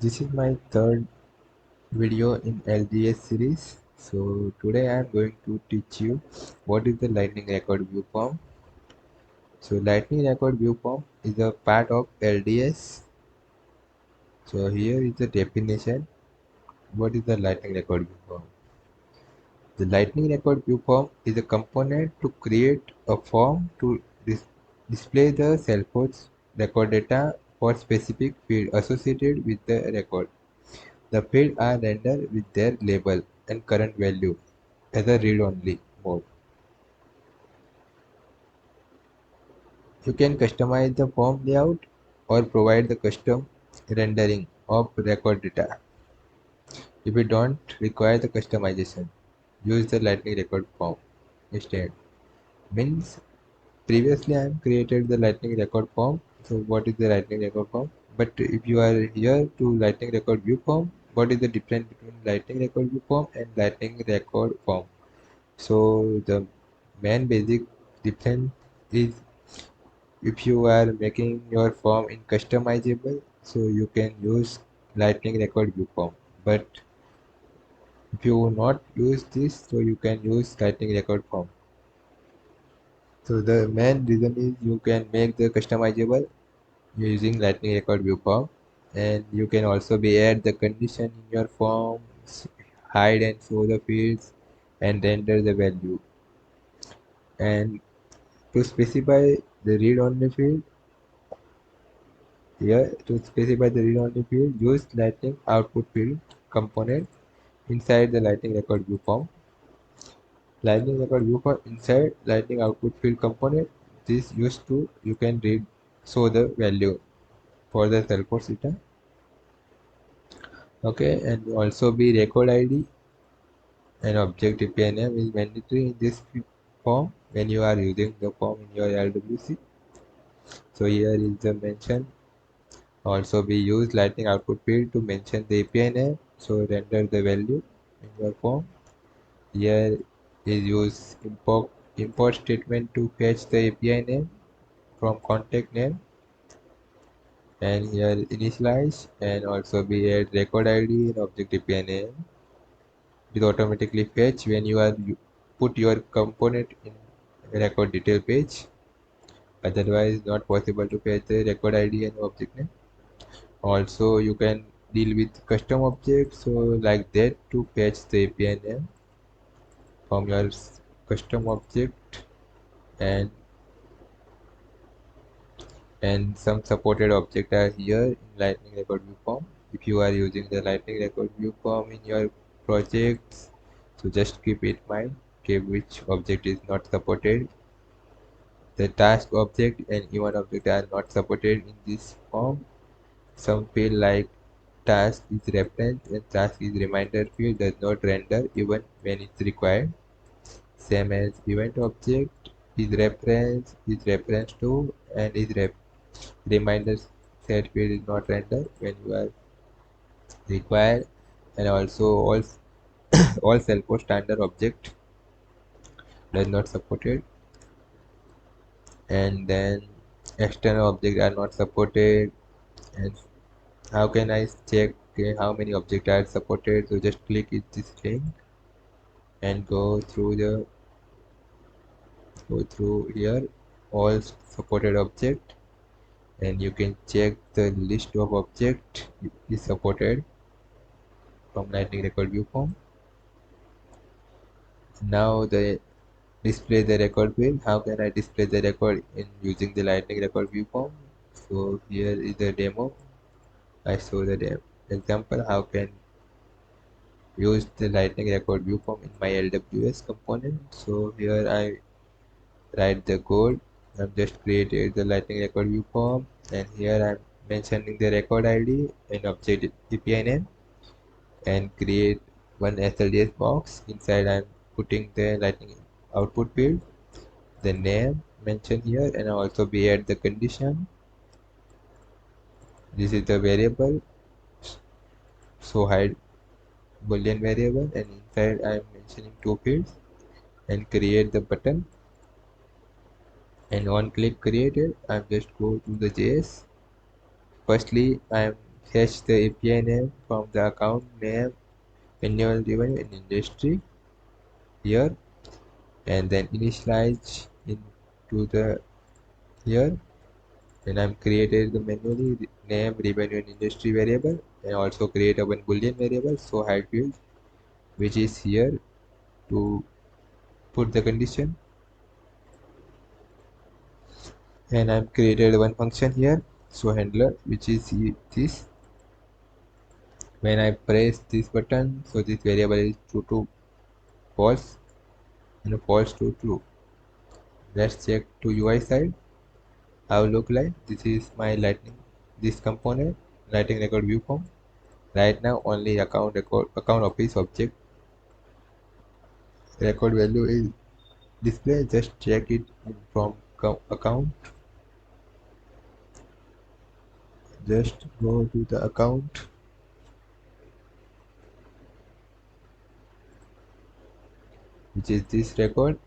This is my third video in LDS series. So today I am going to teach you what is the lightning record view form. So lightning record view form is a part of LDS. So here is the definition. What is the lightning record view form? The lightning record view form is a component to create a form to display the Salesforce record data for specific field associated with the record. The fields are rendered with their label and current value as a read-only mode. You can customize the form layout or provide the custom rendering of record data. If you don't require the customization, use the lightning record form instead. Means previously I am created the lightning record form. So what is the lightning record form? But if you are here to lightning record view form, what is the difference between lightning record view form and lightning record form? So the main basic difference is if you are making your form in customizable, so you can use lightning record view form. But if you not use this, so you can use lightning record form. So the main reason is you can make the customizable using lightning record view form, and you can also be add the condition in your form, hide and show the fields, and render the value. And to specify the read-only field, here to specify the read-only field, use lightning output field component inside the lightning record view form. Lightning record view form inside lightning output field component. This used to you can read show the value for the Salesforce data. Okay, and also be record ID and object API name is mandatory in this form when you are using the form in your LWC. So here is the mention. Also we use lightning output field to mention the API name, so render the value in your form. Here is use import statement to fetch the API name from contact name, and here initialize, and also we add record ID and object API name. It automatically fetch when you put your component in record detail page. Otherwise not possible to fetch the record ID and object name. Also you can deal with custom objects, so like that to fetch the API name from your custom object, and some supported objects are here in lightning record view form. If you are using the lightning record view form in your projects, so just keep in mind okay, which object is not supported. The task object and event object are not supported in this form. Some field like task is reference and task is reminder field does not render even when it's required. Same as event object is reference to, and reminder set field is not render when you are required. And also all Salesforce standard object does not supported. And then external object are not supported. And how can I check how many objects are supported? So just click this link and go through here all supported object, and you can check the list of object is supported from lightning record view form. Now the display the record field. How can I display the record in using the lightning record view form? So here is the demo. I show the example how can use the lightning record view form in my LWS component. So here I write the code. I've just created the lightning record view form, and here I'm mentioning the record ID and object API name, and create one SLDS box. Inside I'm putting the lightning output field, the name mentioned here, and also be add the condition. This is the variable, so hide boolean variable, and inside I'm mentioning two fields, and create the button. And on click created, I'm just go to the JS. Firstly, I'm fetch the API name from the account name, annual revenue and industry here, and then initialize into the here. Then I'm created the manually name, revenue and industry variable, and also create a one boolean variable, so height field, which is here to put the condition. And I've created one function here, so handler, which is this. When I press this button, so this variable is true to false and false to true. Let's check to UI side how it look like. This is my lightning, this component, lightning record view form. Right now only account office object record value is display. Just check it from account. Just go to the account, which is this record.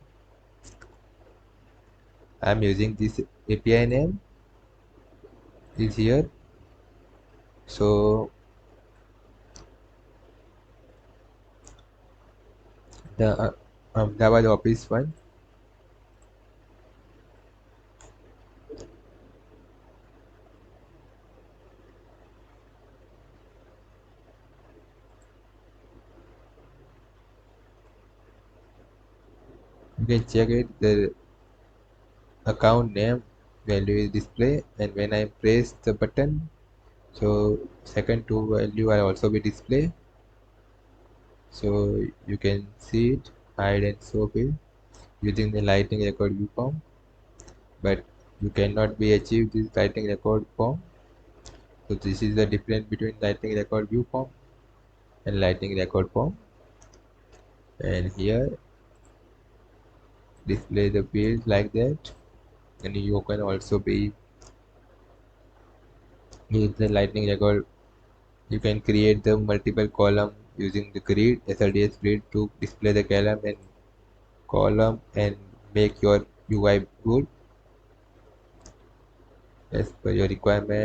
I'm using this API name is here. So the that was office one. You can check it. The account name value is display, and when I press the button, so second two value will also be display. So you can see it, hide and show field using the lightning record view form, but you cannot be achieve this lightning record form. So this is the difference between lightning record view form and lightning record form. And here display the field like that, and you can also be use the lightning record. You can create the multiple column using the grid, LDS grid, to display the column and make your UI good as per your requirement.